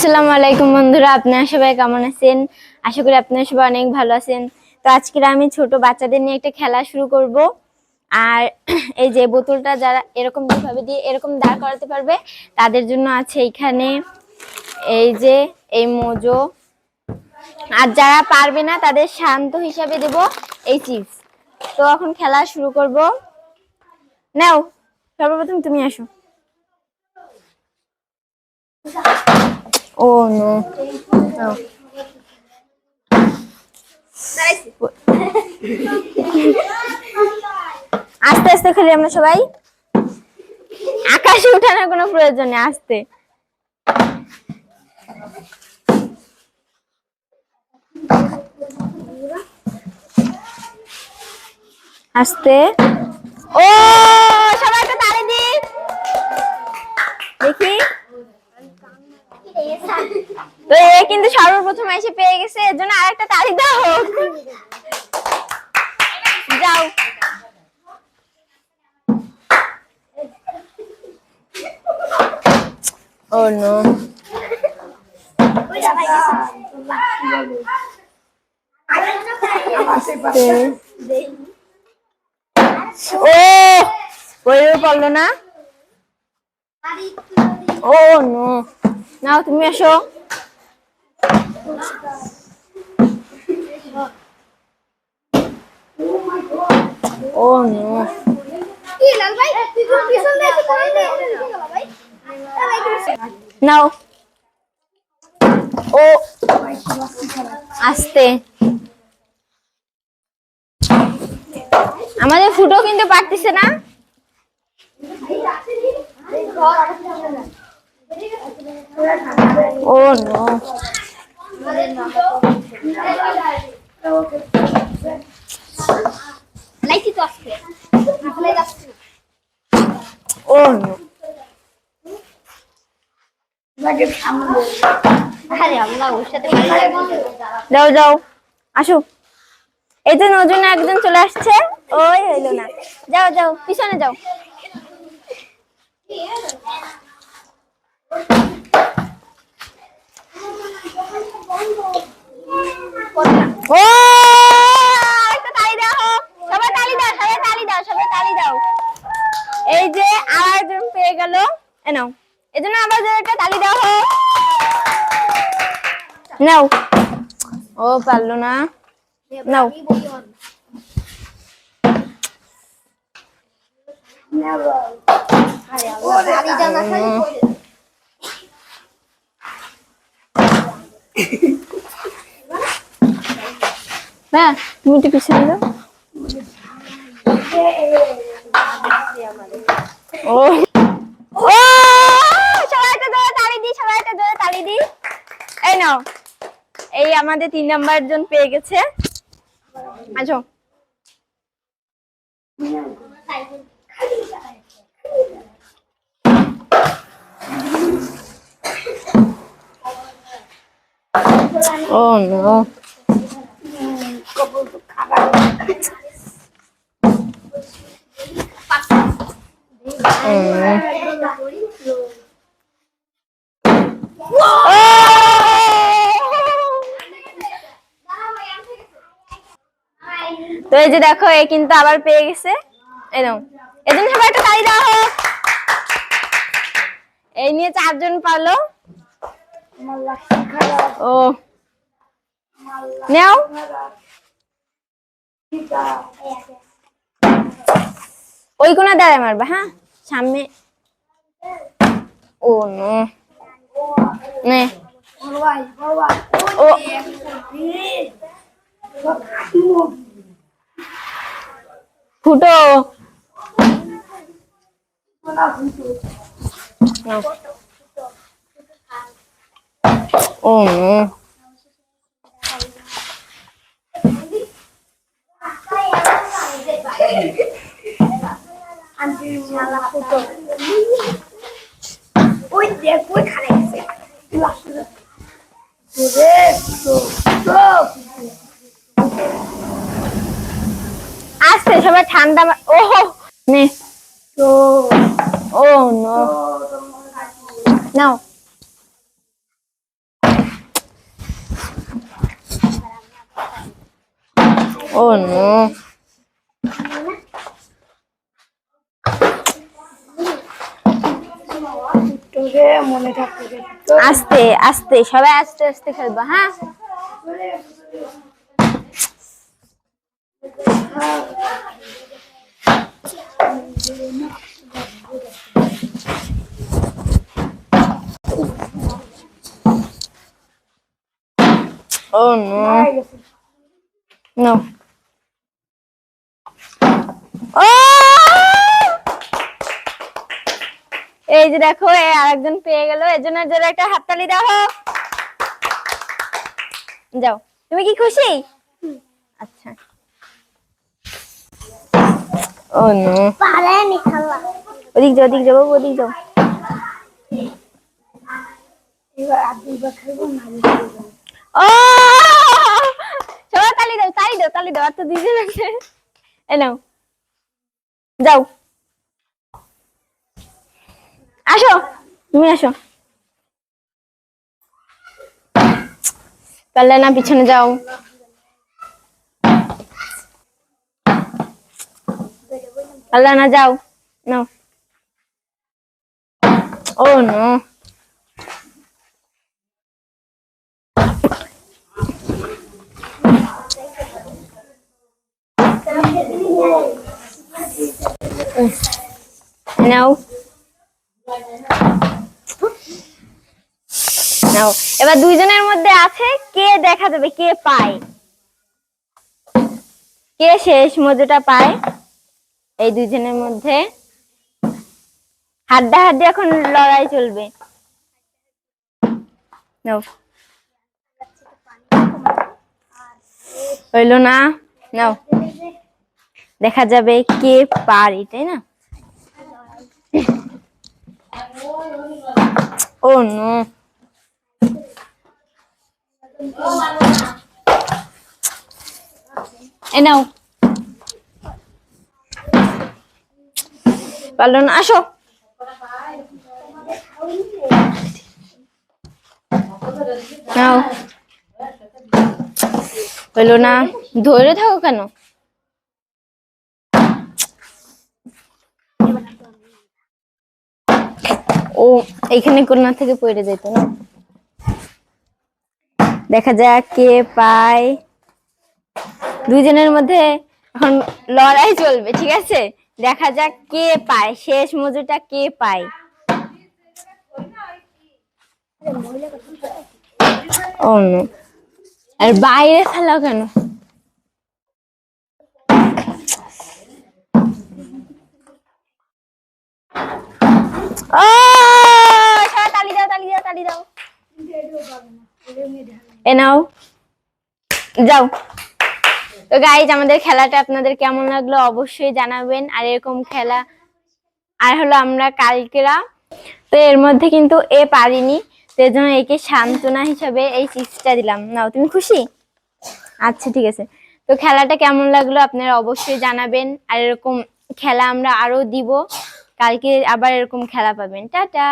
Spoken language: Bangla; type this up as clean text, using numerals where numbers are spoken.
আসসালামু আলাইকুম বন্ধুরা, আপনারা সবাই কেমন আছেন? আশা করি আপনারা সবাই অনেক ভালো আছেন। তো আজকে আমি ছোট বাচ্চাদের নিয়ে একটা খেলা শুরু করব। আর এই যে বোতলটা যারা এরকম ভাবে দিয়ে এরকম দাঁড় করাতে পারবে তাদের জন্য আছে এখানে এই যে এই মোজো। আর যারা পারবে না তাদের শান্ত হিসাবে দেব এই চিপস। তো এখন খেলা শুরু করব। নাও, সর্বপ্রথম তুমি আসো। ও নো, আস্তে আস্তে খেলি আমরা সবাই। আকাশে উঠানোর কোনো প্রয়োজন নেই, আস্তে আস্তে। ও সবাই একটা তালি দি দেখি। তো এ কিন্তু সর্বপ্রথম এসে পেয়ে গেছে, এর জন্য আরেকটা তালি দাও। যাও, ও নো, ও বইয়ের পড়লো না। ও নো, নাও তুমি আসো। ও নো, নাও। ও আস্তে, আমাদের ফুটো কিন্তু পারতেছে না। ও নো, ও নো, যাও যাও, আসো। এই যে নতুন একজন চলে আসছে, ওই হইলো না। যাও যাও, পিছনে যাও। ও একটা তালি দাও, সবাই তালি দাও, সবাই তালি দাও, সবাই তালি দাও। এই যে আরেকজন পেয়ে গেল, নাও, এজন্য আবার একটা তালি দাও। নাও, ও পারলো না। নাও, না তুমি একটু পিছনে যাও। ও ও সবাই একটা জোরে তালি দি, সবাই একটা জোরে তালি দি। এই নাও, এই আমাদের 3 নাম্বার জন পেয়ে গেছে। আসো। ও নো, তো এই যে দেখো, এ কিন্তু আবার পেয়ে গেছে। এই নাও, এজন্য সবাই একটা তালি দাও। এই নিয়ে 4 জন পারলো। ও নাও, ওই কোনা দাঁড়ায় মারবা, হ্যাঁ সামনে। ও নো, নে ও ফুটো। ও নো, আস্তে সবাই ঠান্ডা। ও নে, ও নো, নাও। ও নো, মনে থাকতে আস্তে আস্তে, সবাই আস্তে আস্তে খেলবো, হ্যাঁ? ও নো নো, ও এই যে দেখো, আরেকজন পেয়ে গেল, এর জন্য জোরে একটা হাততালি দাও। যাও, তুমি কি খুশি? আচ্ছা। ও নো, পারেনি খেলা। ওদিক যাও, ওদিক যাও, ওদিক যাও। এবার দুইবার খেলবো না। ও সবাই তালি দাও, তালি দাও, তালি দাও। আর তো দুইজন আছে। এই নাও, যাও, আসো, তুমি আসো। পারলে না, পিছনে যাও। পারলে না, যাও, নাও। ও নো, নাও নাও। এবার দুইজনের মধ্যে আছে, কে দেখা যাবে কে পায়, কে শেষ মজুটা পায়। এই দুইজনের মধ্যে হাড্ডাহাড্ডি এখন লড়াই চলবে। নাও, হইলো না, নাও। দেখা যাবে কে পারি, তাই না? ও নো, এ নাও। পারলো না, আসো। নাও, হইলো না, ধরে থাকো কেন? ও এইখানে কোনা থেকে পড়ে যেত না। দেখা যাক কে পায়। দুইজনের মধ্যে এখন লড়াই চলবে, ঠিক আছে? দেখা যাক কে পায়, শেষ মজুরটা কে পায়। ও নো, আর বাইরে ফেলাও কেন? ও সবাই তালি দাও, তালি দাও, তালি দাও। এ নাও, যাও। তো গাইজ, আমাদের খেলাটা আপনাদের কেমন লাগলো অবশ্যই জানাবেন। আর এরকম খেলা আর হলো আমরা কালকেরা, তো এর মধ্যে কিন্তু এ পারিনি, তো এর জন্য একে সান্ত্বনা হিসাবে এই চিপসটা দিলাম। নাও, তুমি খুশি? আচ্ছা, ঠিক আছে। তো খেলাটা কেমন লাগলো আপনারা অবশ্যই জানাবেন। আর এরকম খেলা আমরা আরো দিব, কালকে আবার এরকম খেলা পাবেন। টাটা।